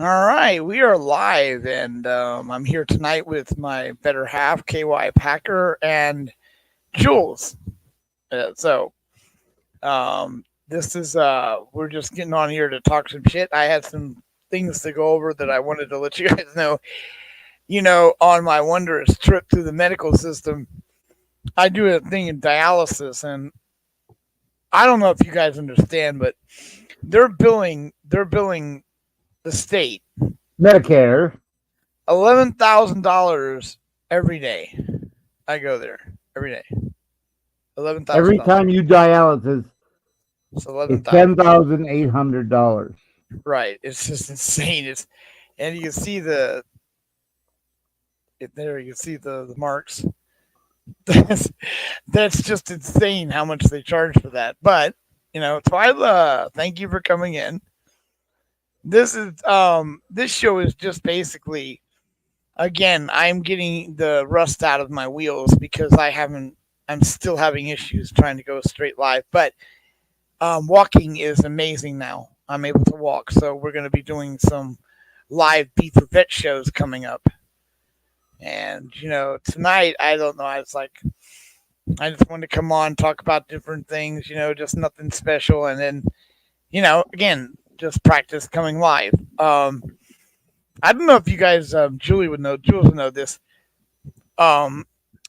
All right, we are live, and I'm here tonight with my better half, KY Packer, and Jules. This is we're just getting on here to talk some shit. I had some things to go over that I wanted to let you guys know. On my wondrous trip through the medical system, I do a thing in dialysis, and I don't know if you guys understand, but they're billing the state Medicare. $11,000 every day. I go there every day. eleven thousand Every dollars. time you dialysis, It's 11,000. it's $10,800. Right. It's just insane. And you can see there. You can see the marks. That's that's just insane how much they charge for that. But Twyla, thank you for coming in. This show is just basically, again, I'm getting the rust out of my wheels because I'm still having issues trying to go straight live, but walking is amazing now. I'm able to walk, so we're going to be doing some live Beat the Vet shows coming up. And tonight, I don't know. I just wanted to come on, talk about different things. Just nothing special, and then again, just practice coming live. I don't know if you guys, Julie would know. Jules would know this. Um,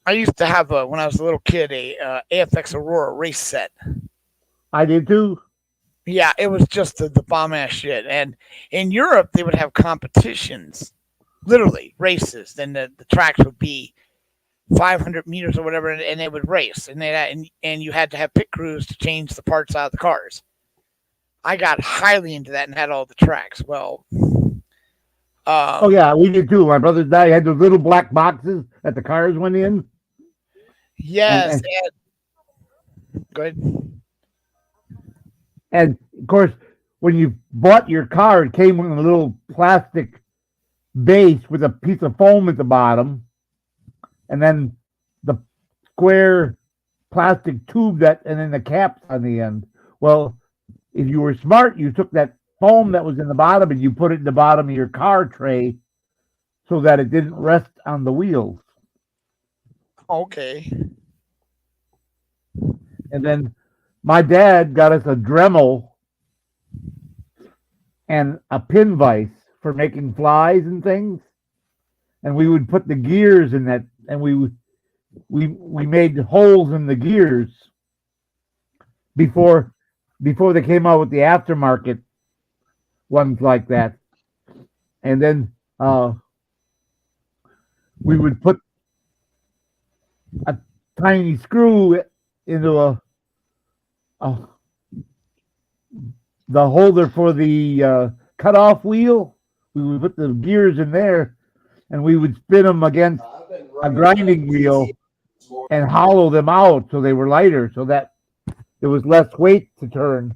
I used to have when I was a little kid a AFX Aurora race set. I did too. Yeah, it was just the bomb ass shit. And in Europe, they would have competitions, literally races. Then the tracks would be 500 meters or whatever, and they would race. And you had to have pit crews to change the parts out of the cars. I got highly into that and had all the tracks. Well, Oh yeah, we did too. My brother and I had those little black boxes that the cars went in. yes. And, Go ahead. and of course, when you bought your car, it came with a little plastic base with a piece of foam at the bottom, and then the square plastic tube and then the caps on the end. Well, if you were smart, you took that foam that was in the bottom and you put it in the bottom of your car tray so that it didn't rest on the wheels. Okay. And then my dad got us a Dremel and a pin vise for making flies and things. And we would put the gears in that, and we made holes in the gears before they came out with the aftermarket ones like that. And then we would put a tiny screw into the holder for the cutoff wheel. We would put the gears in there, and we would spin them against a grinding wheel and hollow them out so they were lighter, so that there was less weight to turn.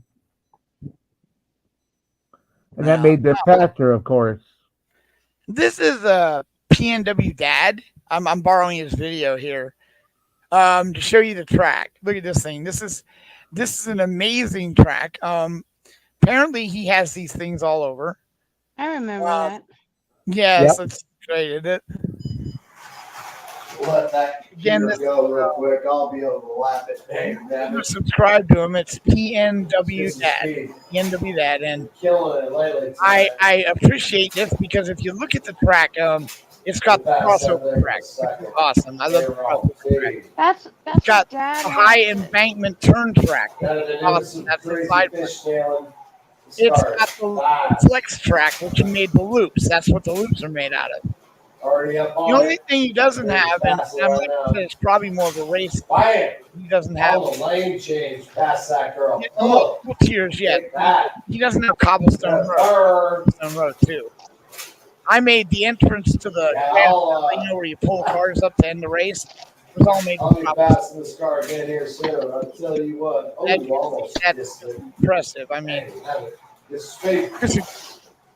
And that made them faster, of course. This is a PNW Dad. I'm borrowing his video here to show you the track. Look at this thing. This is an amazing track. Apparently he has these things all over. I remember that. Yes, Yep. that's great, isn't it? Let that Again, computer go real quick. I'll be able to lap it. Damn You it. subscribe to him. It's PNW This is Dad. Steve. PNW Dad, and Killing it lately. I appreciate this because if you look at the track, it's got the crossover track, which is awesome. I love the crossover track. That's got what Dad A had. high embankment turn track. Awesome. That's the side one. It's got the flex track, which made the loops. That's what the loops are made out of. Already up The on only it. thing he doesn't have, and I'm like I said, it's probably more of a race. Bam! He doesn't have All the lane change past that girl. multiple tiers yet. Take that. He doesn't have cobblestone road. Cobblestone road too. I made the entrance to the where you pull cars up to end the race. It was all made I'll with be cobblestone. passing this car again here soon. I'll tell you what. Oh, That- you almost That's missed it. impressive. I mean, This straight.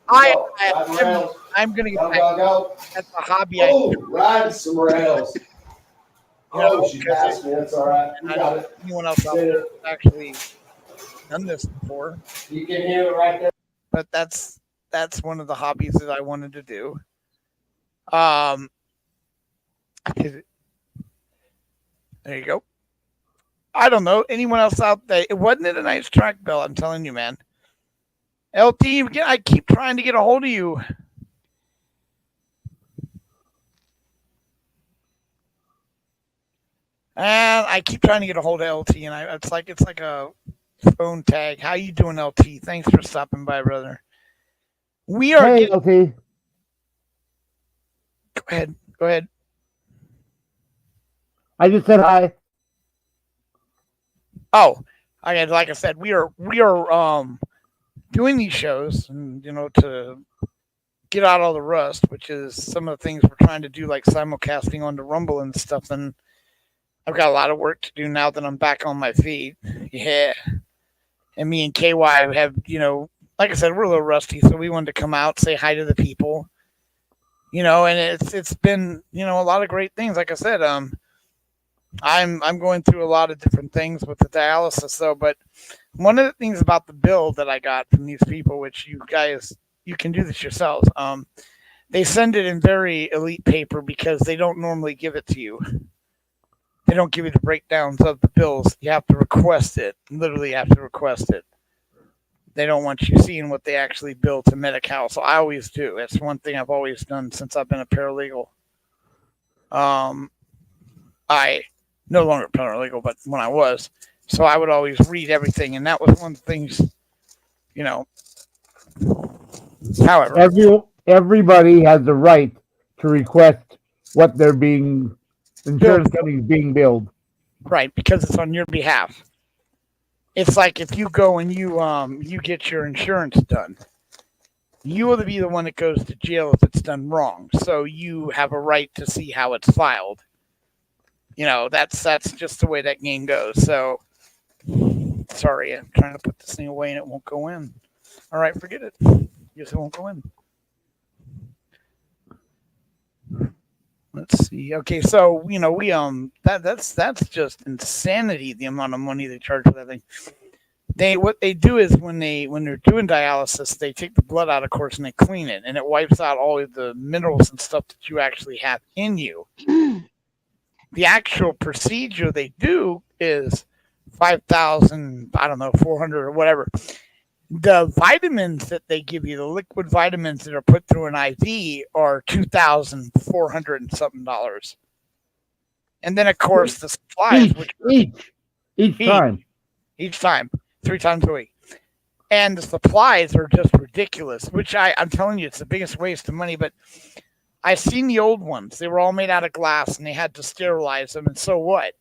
I'm gonna get Go, back. go, go. That's a hobby Oh, riding some rails. know, Oh, she because passed me. That's all right. You I got don't it. know anyone else out there that's actually done this before, You can hear it right there. but that's that's one of the hobbies that I wanted to do. Um, there you go. I don't know anyone else out there. It wasn't it a nice track, Bill. I'm telling you, man. LT, I keep trying to get a hold of you. And I keep trying to get a hold of LT, and it's like a phone tag. How you doing, LT? Thanks for stopping by, brother. We are. Hey, LT. Go ahead. Go ahead. I just said hi. Oh, okay. Like I said, we are doing these shows, and to get out all the rust, which is some of the things we're trying to do, like simulcasting onto Rumble and stuff. And I've got a lot of work to do now that I'm back on my feet. Yeah. And me and KY have, like I said, we're a little rusty, so we wanted to come out, say hi to the people. And it's been, a lot of great things. Like I said, I'm going through a lot of different things with the dialysis though, but one of the things about the bill that I got from these people, which you guys, you can do this yourselves. They send it in very elite paper because they don't normally give it to you. They don't give you the breakdowns of the bills. You have to request it. Literally have to request it. They don't want you seeing what they actually bill to Medi-Cal. So I always do. That's one thing I've always done since I've been a paralegal. I no longer paralegal, but when I was. So I would always read everything. And that was one of the things, however. Everybody has the right to request what they're being, insurance companies being billed. Right, because it's on your behalf. It's like if you go and you get your insurance done, you will be the one that goes to jail if it's done wrong. So you have a right to see how it's filed. That's just the way that game goes. So sorry, I'm trying to put this thing away and it won't go in. All right, forget it. Guess it won't go in. Let's see. Okay, so we that's just insanity, the amount of money they charge for that thing. What they do is when they're doing dialysis, they take the blood out, of course, and they clean it, and it wipes out all of the minerals and stuff that you actually have in you. The actual procedure they do is 5,000, I don't know, 400 or whatever. The vitamins that they give you, the liquid vitamins that are put through an IV, are $2,400 and something. And then, of course, the supplies, each time, 3 times a week. And the supplies are just ridiculous, which I'm telling you, it's the biggest waste of money. But I've seen the old ones. They were all made out of glass, and they had to sterilize them. And so what?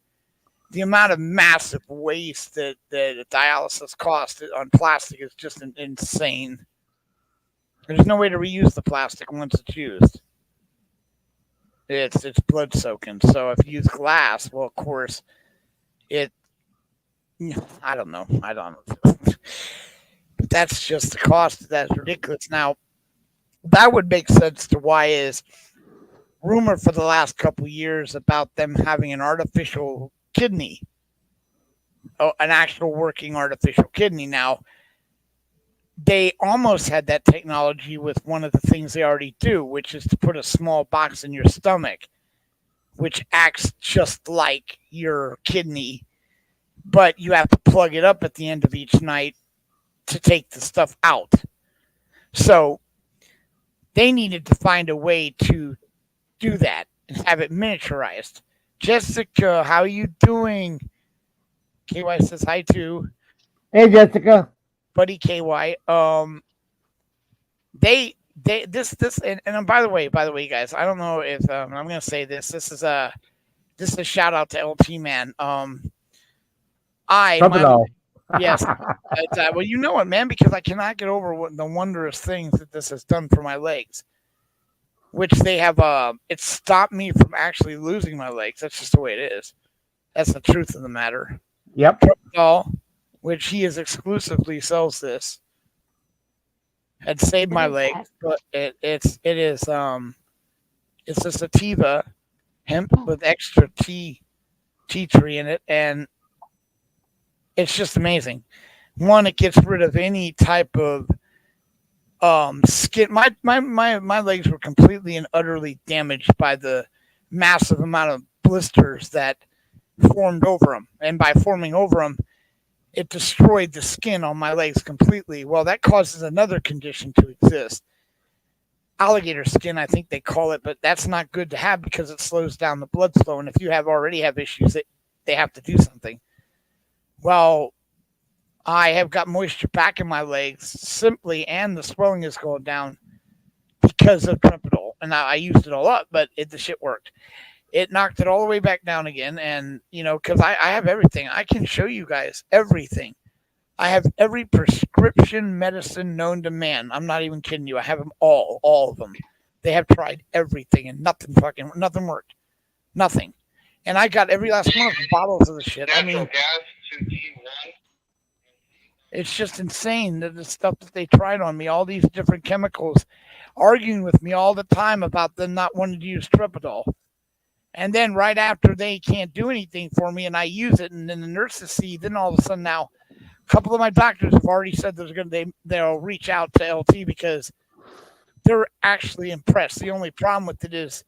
The amount of massive waste that dialysis costs on plastic is just insane. There's no way to reuse the plastic once it's used. It's blood soaking. So if you use glass, well, of course, I don't know. But that's just the cost. That's ridiculous. Now, that would make sense to why is rumor for the last couple of years about them having an artificial kidney, an actual working artificial kidney. Now, they almost had that technology with one of the things they already do, which is to put a small box in your stomach, which acts just like your kidney, but you have to plug it up at the end of each night to take the stuff out. So they needed to find a way to do that and have it miniaturized. Jessica, how are you doing? KY says hi too. Hey, Jessica. Buddy KY. And by the way, guys, I don't know if I'm gonna say this. This is a shout out to LT man. Yes. Well, you know it, man, because I cannot get over the wondrous things that this has done for my legs. Which they have, it stopped me from actually losing my legs. That's just the way it is. That's the truth of the matter. Yep. Which he is exclusively sells this, had saved my legs, but it's a sativa hemp with extra tea tree in it, and it's just amazing. One, it gets rid of any type of skin. My legs were completely and utterly damaged by the massive amount of blisters that formed over them, and by forming over them, it destroyed the skin on my legs completely. Well, that causes another condition to exist. Alligator skin, I think they call it, but that's not good to have because it slows down the blood flow. And if you already have issues, they have to do something. Well, I have got moisture back in my legs simply, and the swelling is going down because of Trempetal. And I used it all up, but the shit worked. It knocked it all the way back down again. And, because I have everything. I can show you guys everything. I have every prescription medicine known to man. I'm not even kidding you. I have them all of them. They have tried everything, and nothing worked. Nothing. And I got every last one of the bottles of the shit. I mean, it's just insane that the stuff that they tried on me, all these different chemicals, arguing with me all the time about them not wanting to use Trepidol. And then right after they can't do anything for me and I use it, and then the nurses see, then all of a sudden now, a couple of my doctors have already said they'll reach out to LT because they're actually impressed. The only problem with it is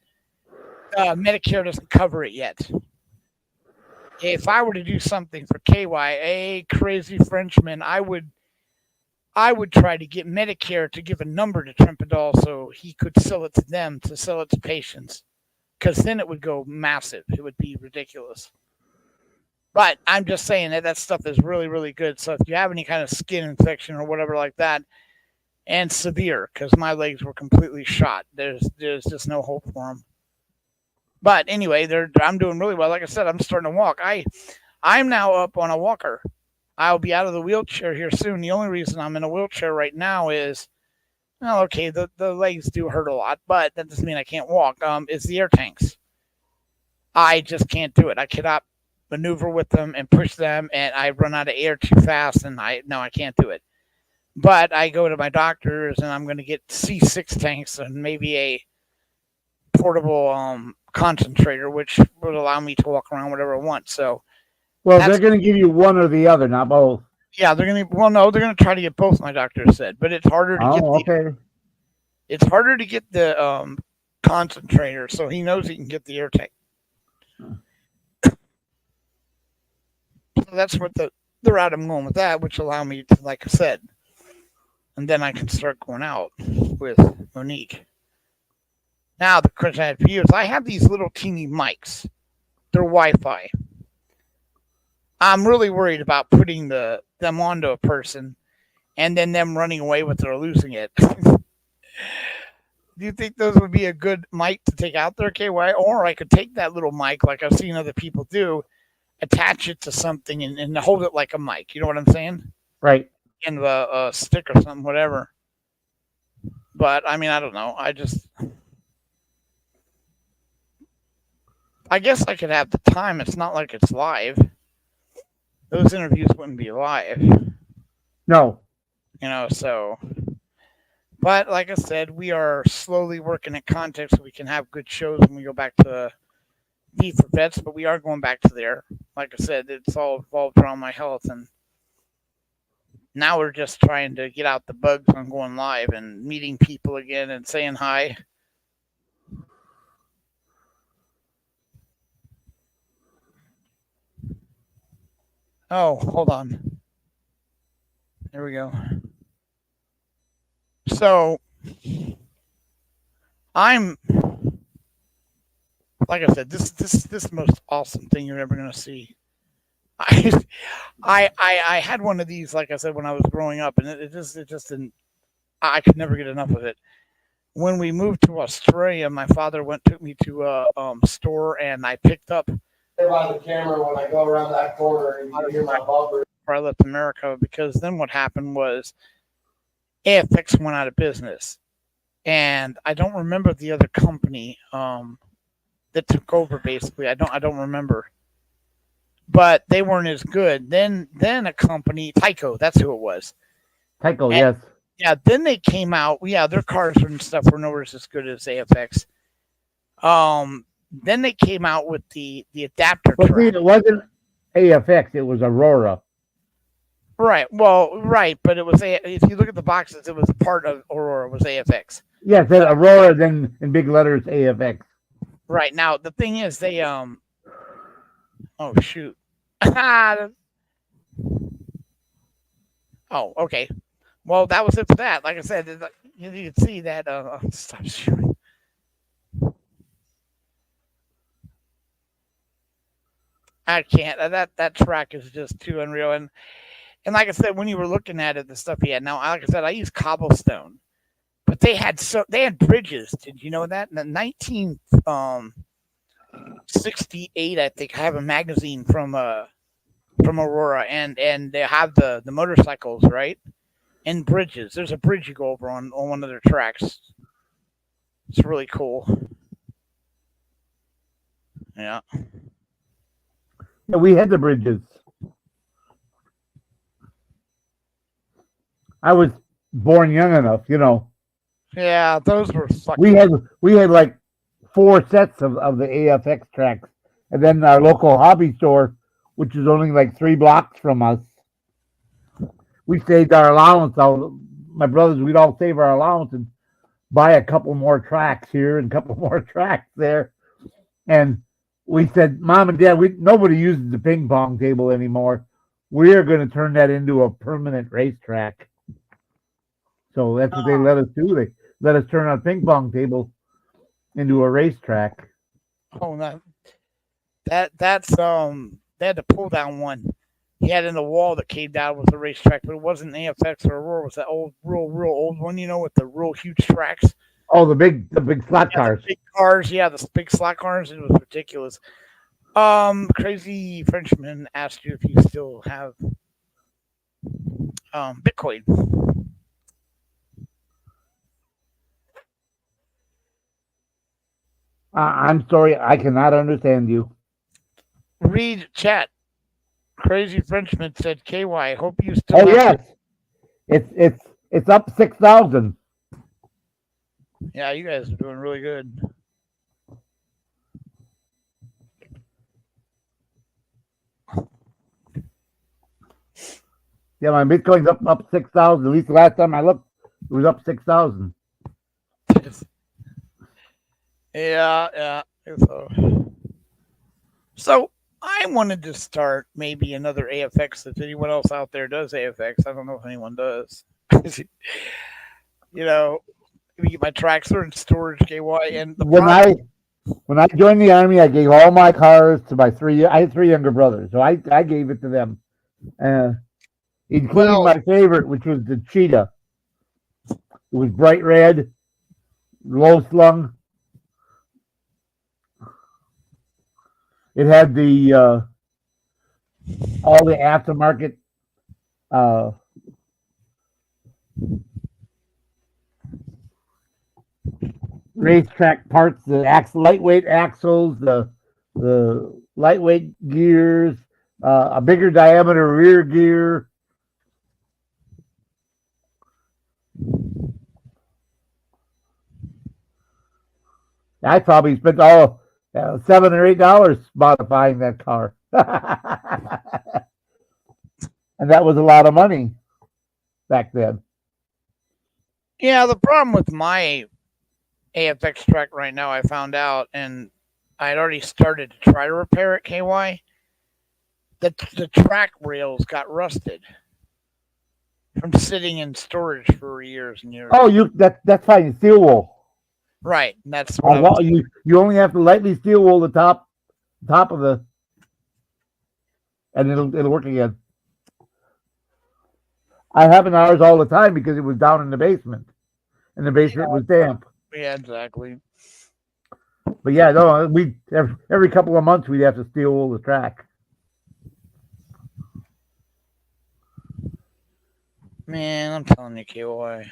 Medicare doesn't cover it yet. If I were to do something for KY, crazy Frenchman, I would try to get Medicare to give a number to Trempetal so he could sell it to them, to sell it to patients. Because then it would go massive. It would be ridiculous. But I'm just saying that stuff is really, really good. So if you have any kind of skin infection or whatever like that, and severe, because my legs were completely shot, there's just no hope for them. But anyway, I'm doing really well. Like I said, I'm starting to walk. I'm now up on a walker. I'll be out of the wheelchair here soon. The only reason I'm in a wheelchair right now is, well, okay, the legs do hurt a lot, but that doesn't mean I can't walk. It's the air tanks. I just can't do it. I cannot maneuver with them and push them, and I run out of air too fast, and I can't do it. But I go to my doctors, and I'm going to get C6 tanks and maybe a portable concentrator, which would allow me to walk around whatever I want. So, well, they're going to give you one or the other, not both. Yeah, they're going to. Well, no, they're going to try to get both. My doctor said, but it's harder to get. It's harder to get the concentrator, so he knows he can get the air tank. So that's what the route I'm going with that, which allow me to, like I said, and then I can start going out with Monique. Now the question I have for you is, I have these little teeny mics. They're Wi-Fi. I'm really worried about putting them onto a person and then them running away with it or losing it. Do you think those would be a good mic to take out there, KY? Or I could take that little mic, like I've seen other people do, attach it to something and hold it like a mic. You know what I'm saying? Right. And a stick or something, whatever. But, I mean, I don't know. I guess I could have the time. It's not like it's live. Those interviews wouldn't be live. No. So. But like I said, we are slowly working at context so we can have good shows when we go back to V for Vets. But we are going back to there. Like I said, it's all involved around my health. And now we're just trying to get out the bugs on going live and meeting people again and saying hi. Oh, hold on. There we go. So, I'm, like I said, this is the most awesome thing you're ever going to see. I had one of these, like I said, when I was growing up, and it just didn't, I could never get enough of it. When we moved to Australia, my father took me to a store, and I picked up. By the camera when I go around that corner and you hear my bumper. Before I left America, because then what happened was AFX went out of business, and I don't remember the other company that took over. Basically, I don't remember, but they weren't as good. Then a company, Tyco, that's who it was. Tyco, yes. Yeah. Then they came out. Yeah, their cars and stuff were nowhere as good as AFX. Then they came out with the adapter. But see, it wasn't AFX; it was Aurora. Right. Well, right, but it was if you look at the boxes, it was part of Aurora was AFX. Yeah, it said Aurora, then in big letters AFX. Right. Now the thing is they oh shoot. Oh, okay. Well, that was it for that. Like I said, you can see that stop shooting. I can't. That track is just too unreal. And like I said, when you were looking at it, the stuff he had. Now, like I said, I use cobblestone, but they had bridges. Did you know that in the 1968? I think I have a magazine from Aurora, and they have the motorcycles, right, and bridges. There's a bridge you go over on one of their tracks. It's really cool. Yeah. Yeah, we had the bridges. I was born young enough, you know. Yeah, those were fucking. We had like 4 sets of the AFX tracks, and then our local hobby store, which is only like 3 blocks from us, we saved our allowance. My brothers, we'd all save our allowance and buy a couple more tracks here and a couple more tracks there, and we said, Mom and Dad, nobody uses the ping pong table anymore. We are going to turn that into a permanent racetrack. So that's what they let us do. They let us turn our ping pong table into a racetrack. Oh no, that's they had to pull down one. He had in the wall that came down with the racetrack, but it wasn't AFX or Aurora. It was that old, real old one, you know, with the real huge tracks. Oh, the big slot cars. The big cars, yeah, the big slot cars. It was ridiculous. Crazy Frenchman asked you if you still have Bitcoin. I'm sorry, I cannot understand you. Read chat. Crazy Frenchman said, "KY, hope you still." Oh yes, it's up 6,000. Yeah, you guys are doing really good. Yeah, my Bitcoin's up 6,000. At least the last time I looked, it was up 6,000. Yeah. So I wanted to start maybe another AFX. If anyone else out there does AFX, I don't know if anyone does. You know, let me get my tracks are in storage, KY. And when I joined the army, I gave all my cars to my 3. I had 3 younger brothers, so I gave it to them, including my favorite, which was the Cheetah. It was bright red, low slung. It had the all the aftermarket racetrack parts, the lightweight axles, the lightweight gears, a bigger diameter rear gear. I probably spent all $7 or $8 modifying that car. And that was a lot of money back then. Yeah, the problem with my AFX track right now, I found out, and I had already started to try to repair it, KY. The track rails got rusted from sitting in storage for years and years. Oh, that's fine. Steel wool. Right, and that's what you only have to lightly steel wool the top of the, and it'll work again. I happen ours all the time because it was down in the basement, and the basement was damp. Yeah, exactly. But yeah, no, we every couple of months we'd have to steel wool the track. Man, I'm telling you, KY.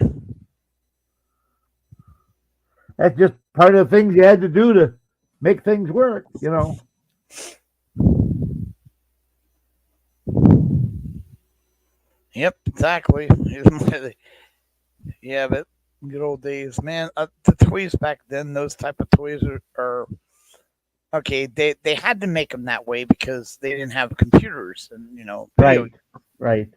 That's just part of the things you had to do to make things work, you know. Yep, exactly. Yeah, but good old days, man. The toys back then, those type of toys are okay. They had to make them that way because they didn't have computers, and Right.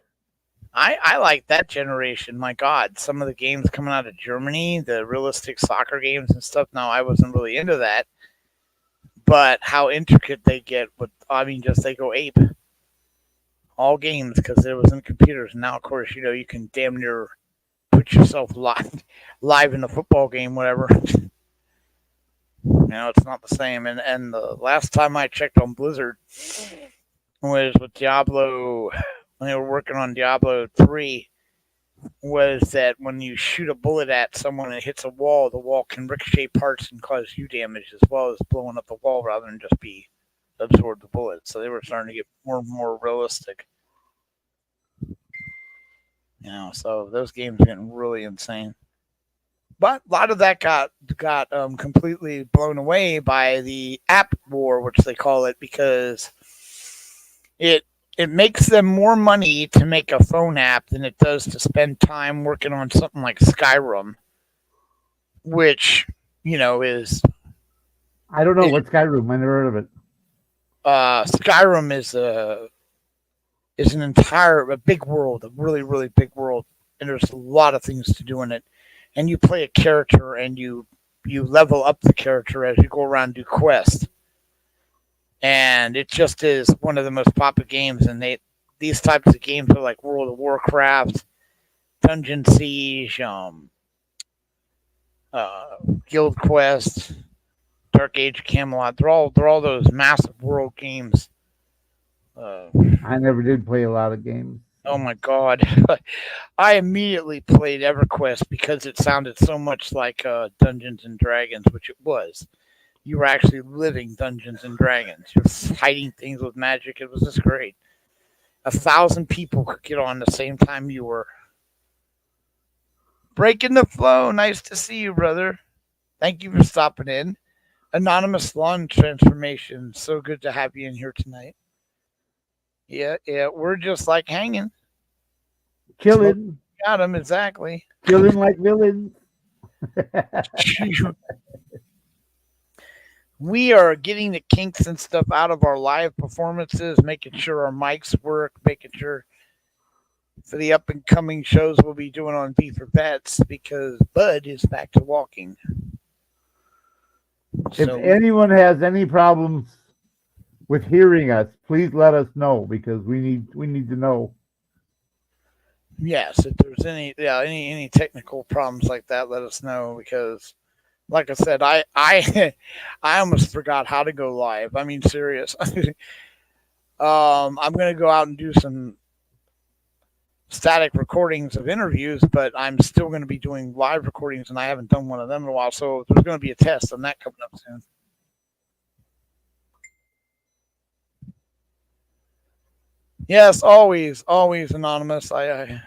I like that generation. My God, some of the games coming out of Germany, the realistic soccer games and stuff. Now, I wasn't really into that, but how intricate they get with, I mean, just they go ape. All games because it was in computers. Now, of course, you can damn near put yourself live in a football game, whatever. It's not the same. And the last time I checked on Blizzard was with Diablo, when they were working on Diablo 3, was that when you shoot a bullet at someone and it hits a wall, the wall can ricochet parts and cause you damage as well as blowing up the wall rather than just be absorb the bullet. So they were starting to get more and more realistic. So those games are getting really insane. But a lot of that got completely blown away by the app war, which they call it, because it makes them more money to make a phone app than it does to spend time working on something like Skyrim, which is. I don't know what's Skyrim. I never heard of it. Skyrim is a big world, a really, really big world, and there's a lot of things to do in it. And you play a character, and you level up the character as you go around and do quests. And it just is one of the most popular games. And these types of games are like World of Warcraft, Dungeon Siege, Guild Quest, Dark Age Camelot. They're all those massive world games. I never did play a lot of games. Oh my God. I immediately played EverQuest because it sounded so much like Dungeons and Dragons, which it was. You were actually living Dungeons and Dragons. You're fighting things with magic. It was just great. 1,000 people could get on the same time you were. Breaking the flow. Nice to see you, brother. Thank you for stopping in. Anonymous Lawn Transformation. So good to have you in here tonight. Yeah, we're just like hanging. Chilling. Got him, exactly. Chilling like villains. We are getting the kinks and stuff out of our live performances, making sure our mics work, making sure for the up and coming shows we'll be doing on V for Vets, because Bud is back to walking. If anyone has any problems with hearing us, please let us know, because we need to know. Yes, if there's any technical problems like that, let us know, because like I said, I almost forgot how to go live. I mean, serious. I'm going to go out and do some static recordings of interviews, but I'm still going to be doing live recordings, and I haven't done one of them in a while, so there's going to be a test on that coming up soon. Yes, always anonymous. I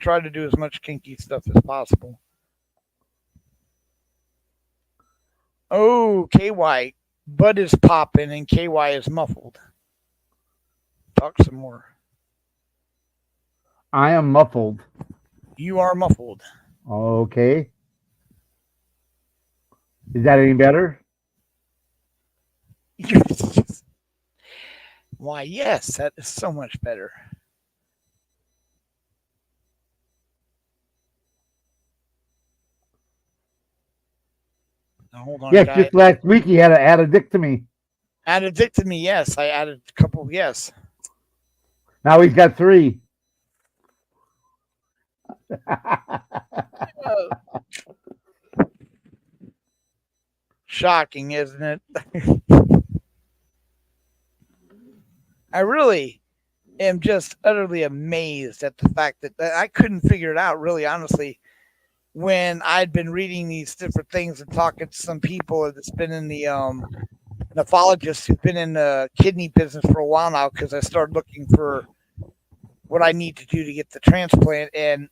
try to do as much kinky stuff as possible. Oh, KY. Bud is popping and KY is muffled. Talk some more. I am muffled. You are muffled. Okay. Is that any better? Why, yes, that is so much better. Now, hold on, yes, guys. just last week he had to add a dick to me. Added dick to me, yes. I added a couple, yes. Now he's got 3. Shocking, isn't it? I really am just utterly amazed at the fact that I couldn't figure it out, really, honestly, when I'd been reading these different things and talking to some people that's been in the nephrologists who've been in the kidney business for a while now, because I started looking for what I need to do to get the transplant, and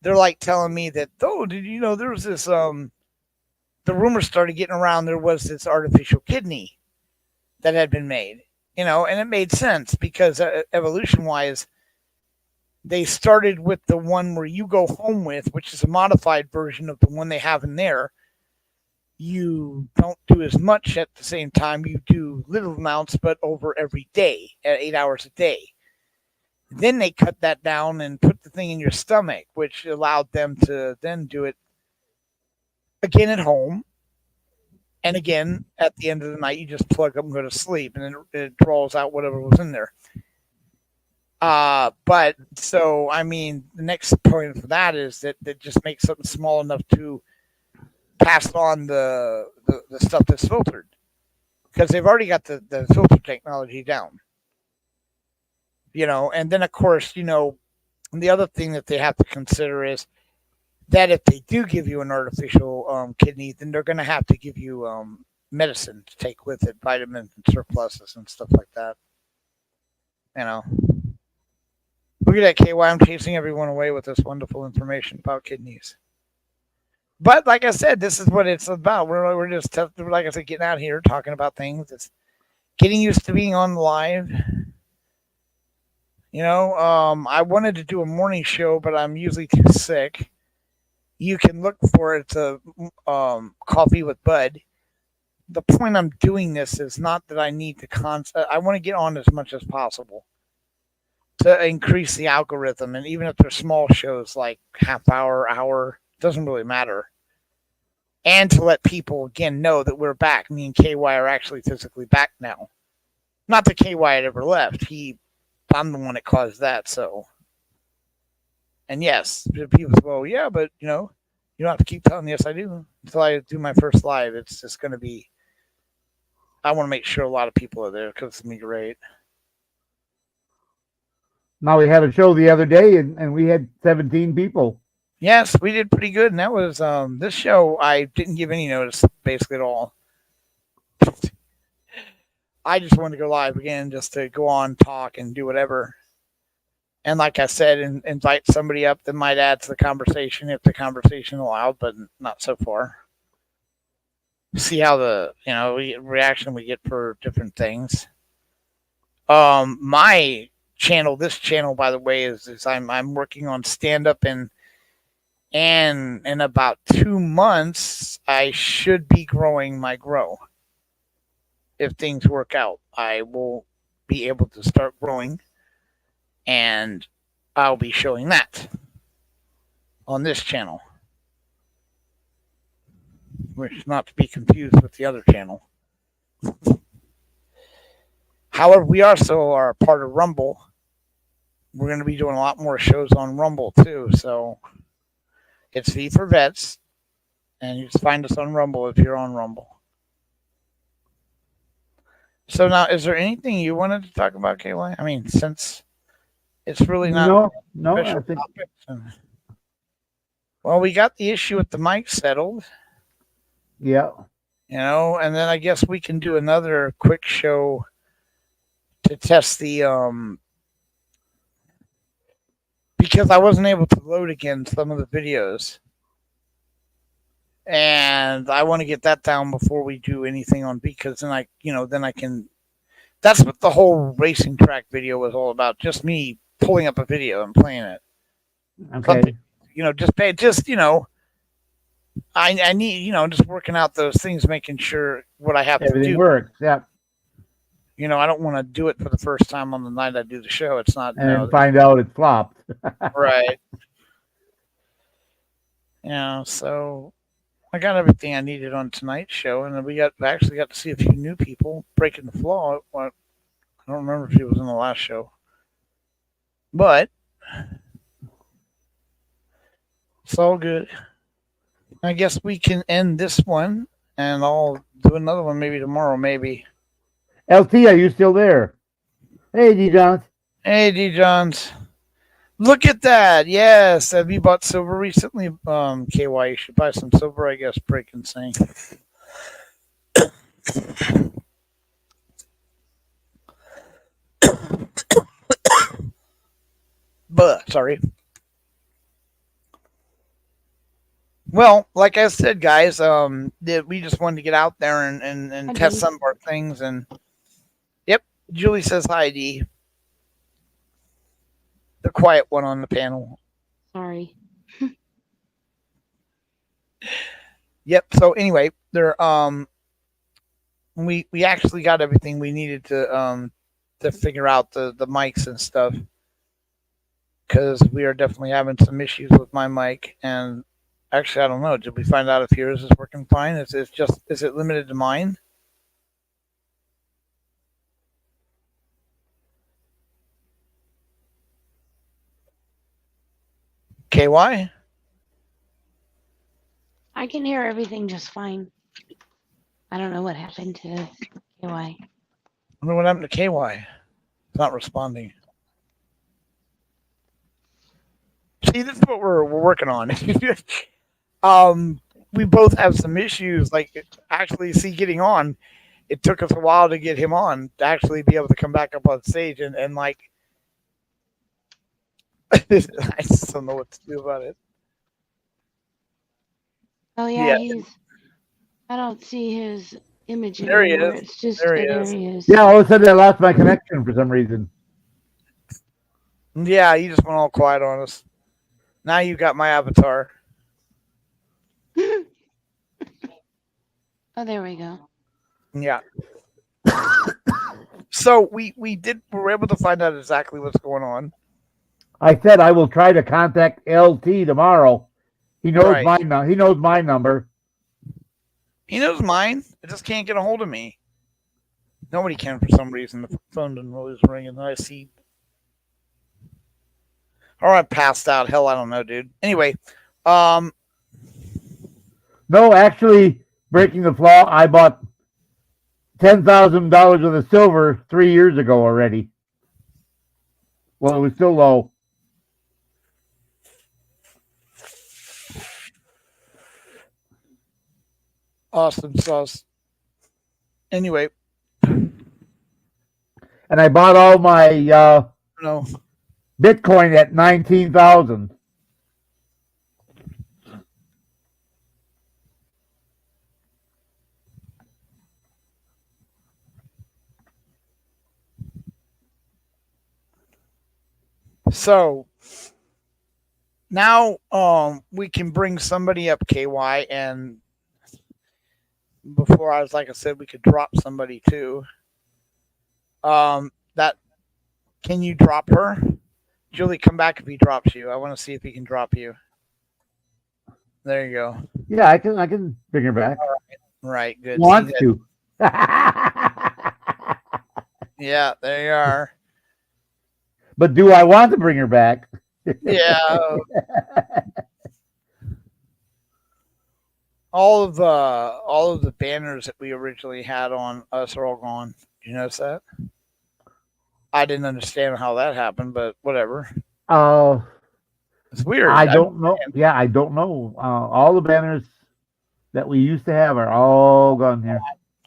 they're like telling me that, oh, did you know there was this the rumors started getting around, there was this artificial kidney that had been made, and it made sense because evolution wise, they started with the one where you go home with, which is a modified version of the one they have in there. You don't do as much at the same time. You do little amounts, but over every day at 8 hours a day. Then they cut that down and put the thing in your stomach, which allowed them to then do it again at home. And again, at the end of the night, you just plug up and go to sleep, and then it draws out whatever was in there. But so, I mean, the next point for that is that just makes something small enough to pass on the stuff that's filtered, because they've already got the filter technology down. And then of course, the other thing that they have to consider is that if they do give you an artificial kidney, then they're going to have to give you medicine to take with it, vitamins and surpluses and stuff like that. Look at that, KY. I'm chasing everyone away with this wonderful information about kidneys. But like I said, this is what it's about. We're just, like I said, getting out here, talking about things. It's getting used to being on live. I wanted to do a morning show, but I'm usually too sick. You can look for it to Coffee with Bud. The point I'm doing this is not that I need to I want to get on as much as possible to increase the algorithm. And even if they're small shows like half hour, doesn't really matter. And to let people, again, know that we're back. Me and KY are actually physically back now. Not that KY had ever left. I'm the one that caused that, so. And yes, people say, well, yeah, but, you don't have to keep telling me. Yes, I do. Until I do my first live, it's just going to be, I want to make sure a lot of people are there because it's going to be great. Now, we had a show the other day, and we had 17 people. Yes, we did pretty good, and that was, this show, I didn't give any notice, basically, at all. I just wanted to go live again, just to go on, talk, and do whatever. And like I said, invite somebody up that might add to the conversation if the conversation allowed, but not so far. See how the reaction we get for different things. My channel, this channel, by the way, is I'm working on stand up, and in about 2 months I should be growing my grow. If things work out, I will be able to start growing, and I'll be showing that on this channel, which not to be confused with the other channel. However, we also are part of Rumble. We're going to be doing a lot more shows on Rumble too, so it's V for Vets, and you just find us on Rumble if you're on Rumble. So now, is there anything you wanted to talk about, KY? I mean, since it's really not no. I think topics. Well, we got the issue with the mic settled. Yeah. And then I guess we can do another quick show to test the because I wasn't able to load again some of the videos. And I want to get that down before we do anything on, because then I can. That's what the whole racing track video was all about. Just me pulling up a video and playing it. Okay. I need, just working out those things, making sure what I have to do. Everything works. Yeah. I don't want to do it for the first time on the night I do the show. It's not. And find out it flopped. Right. So I got everything I needed on tonight's show, and we actually got to see a few new people breaking the floor. I don't remember if he was in the last show, but it's all good. I guess we can end this one, and I'll do another one maybe tomorrow, maybe. LT, are you still there? Hey, D. Johns. Hey, D. Johns. Look at that. Yes. Have you bought silver recently? KY, you should buy some silver, I guess, breaking saying. But, sorry. Well, like I said, guys, we just wanted to get out there and test some of our things. And, yep, Julie says hi, D. The quiet one on the panel. Sorry. Yep. So anyway, we actually got everything we needed to figure out the mics and stuff. because we are definitely having some issues with my mic. And actually, I don't know. Did we find out if yours is working fine? Is it limited to mine? KY? I can hear everything just fine. I don't know what happened to KY. I wonder what happened to KY. It's not responding. See, this is what we're working on. We both have some issues. Like actually, getting on. It took us a while to get him on to actually be able to come back up on stage and like. I just don't know what to do about it. Oh yeah, Yeah. I don't see his image There he anymore. is. It's just There he there is. he is. Yeah, all of a sudden I lost my connection for some reason. Yeah, you just went all quiet on us. Now you got my avatar. Oh, there we go. Yeah. So we were able to find out exactly what's going on. I said I will try to contact LT tomorrow. He knows Right. He knows my number. He knows mine. It just can't get a hold of me. Nobody can for some reason. The phone didn't always ring, and I see. Or I passed out. Hell, I don't know, dude. Anyway, No, actually, breaking the flaw, I bought $10,000 of the silver 3 years ago already. Well, it was still low. awesome sauce. Anyway, And I bought all my no. Bitcoin at 19,000. So now we can bring somebody up, KY, and before like I said, we could drop somebody too. That can you drop her? Julie, come back if he drops you. I want to see if he can drop you. There you go. Yeah, I can bring her back. Right, good. Wants to. Yeah, there you are. But do I want to bring her back? Yeah. all of the banners that we originally had on us are all gone. Did you notice that? I didn't understand how that happened, but whatever. Oh, It's weird. I don't know. Yeah, I don't know. All the banners that we used to have are all gone here.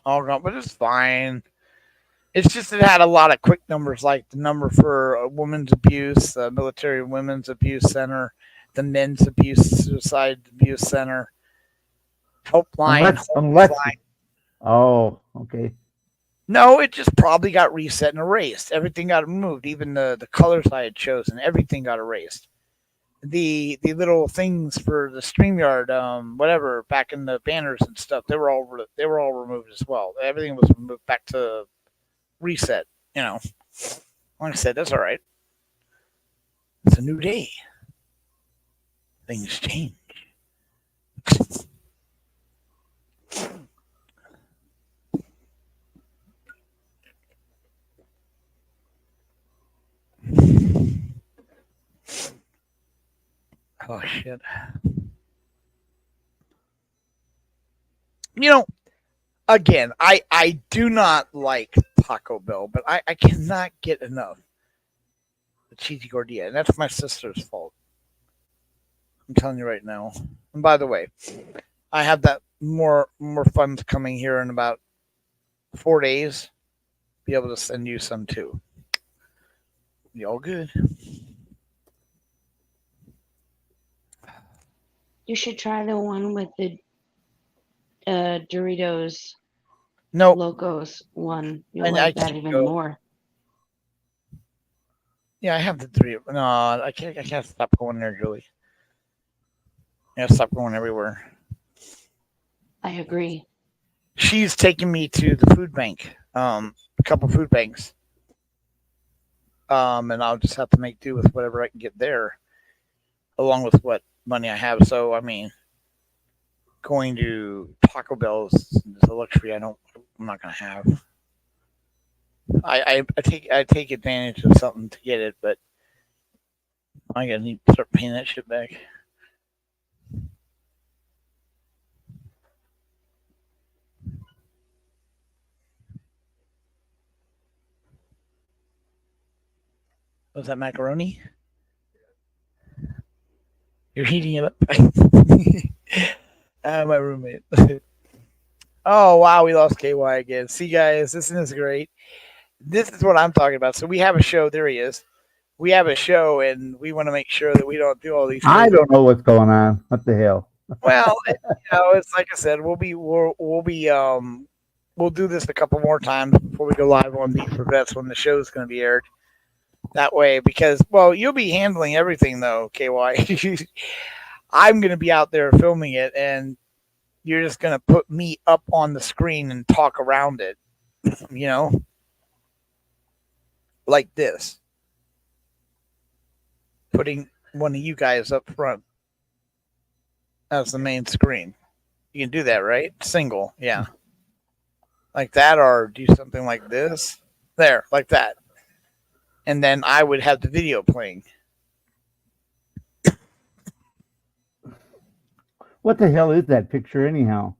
All gone, but it's fine. It's just it had a lot of quick numbers, like the number for women's abuse, the military women's abuse center, the men's abuse suicide abuse center, helpline. Unless. Oh, okay. No, it just probably got reset and erased. Everything got removed, even the colors I had chosen. Everything got erased. The little things for the StreamYard, whatever, back in the banners and stuff, they were all removed as well. Everything was moved back to reset. You know, like I said, that's all right. It's a new day. Things change. Oh shit. You know, again, I do not like Taco Bell, but I cannot get enough the cheesy gordita, and that's my sister's fault. I'm telling you right now. And by the way, I have that more funds coming here in about 4 days. Be able to send you some too. You all good? You should try the one with the Doritos No, Locos one. You'll I like that can't even go. more. Yeah, I have the three. No, I can't stop going there, Julie. Yeah, stop going everywhere. I agree. She's taking me to the food bank. A couple food banks. And I'll just have to make do with whatever I can get there, along with what money I have. So I mean, going to Taco Bell is a luxury I'm not gonna have. I take advantage of something to get it, but I gotta need to start paying that shit back. Was that macaroni? You're heating it up. My roommate. Oh wow, we lost KY again. See guys, this is great. This is what I'm talking about. So we have a show. There he is. We have a show, and we want to make sure that we don't do all these. I don't know what's going on. What the hell? Well, it's like I said, we'll do this a couple more times before we go live on Beat for Vets when the show is going to be aired. That way, because you'll be handling everything though, KY. I'm going to be out there filming it, and you're just going to put me up on the screen and talk around it, like this. Putting one of you guys up front as the main screen. You can do that, right? Single, yeah. Like that, or do something like this. There, like that. And then I would have the video playing. What the hell is that picture anyhow?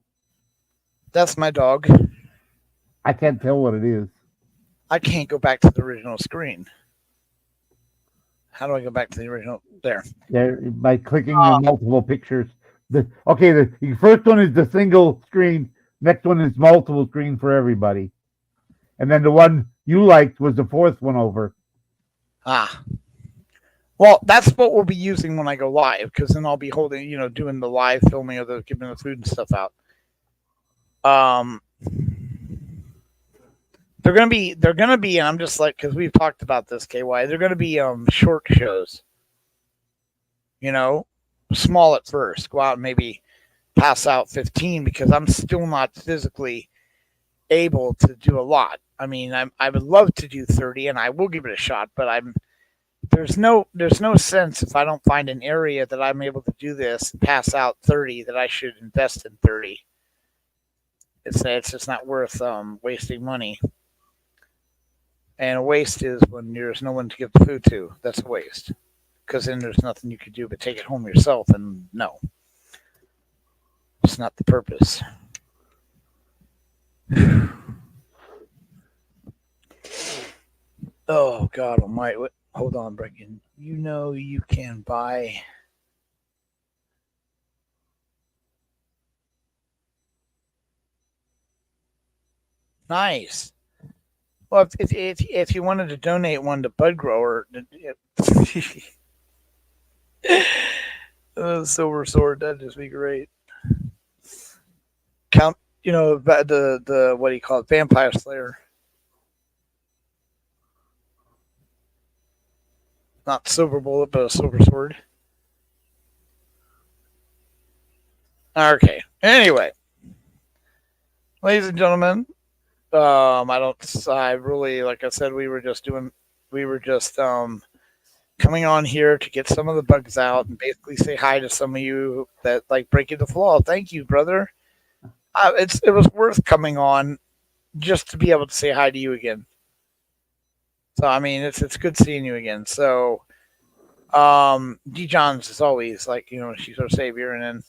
That's my dog. I can't tell what it is. I can't go back to the original screen. How do I go back to the original? There. There, by clicking on multiple pictures. The first one is the single screen. Next one is multiple screen for everybody. And then the one you liked was the fourth one over. Well, that's what we'll be using when I go live, because then I'll be holding, doing the live filming of giving the food and stuff out. They're gonna be, and I'm just like, because we've talked about this, KY. They're gonna be short shows. Small at first. Go out and maybe pass out 15, because I'm still not physically able to do a lot. I mean, I would love to do 30, and I will give it a shot, but there's no sense if I don't find an area that I'm able to do this and pass out 30 that I should invest in 30. It's just not worth wasting money. And a waste is when there's no one to give the food to. That's a waste, because then there's nothing you could do but take it home yourself. And no, it's not the purpose. Oh God Almighty! Hold on, Brecken. You can buy. Nice. Well, if you wanted to donate one to Bud Grower, Silver Sword, that'd just be great. Count, the what do you call it, Vampire Slayer. Not Silver Bullet, but a Silver Sword. Okay. Anyway, ladies and gentlemen, I really, like I said, we were just coming on here to get some of the bugs out and basically say hi to some of you that like Breaking the Flaw. Thank you, brother. It was worth coming on just to be able to say hi to you again. So I mean, it's good seeing you again. So, D Johns is always like, she's our savior, and then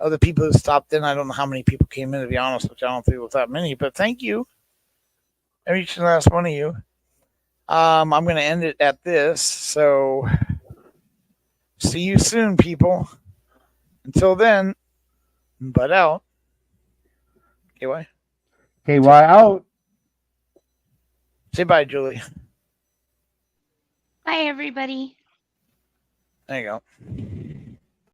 other people who stopped in. I don't know how many people came in, to be honest, which I don't think it was that many, but thank you, each and last one of you. I'm going to end it at this. So, see you soon, people. Until then, Bud out. KY. KY out. Say bye, Julie. Bye, everybody. There you go.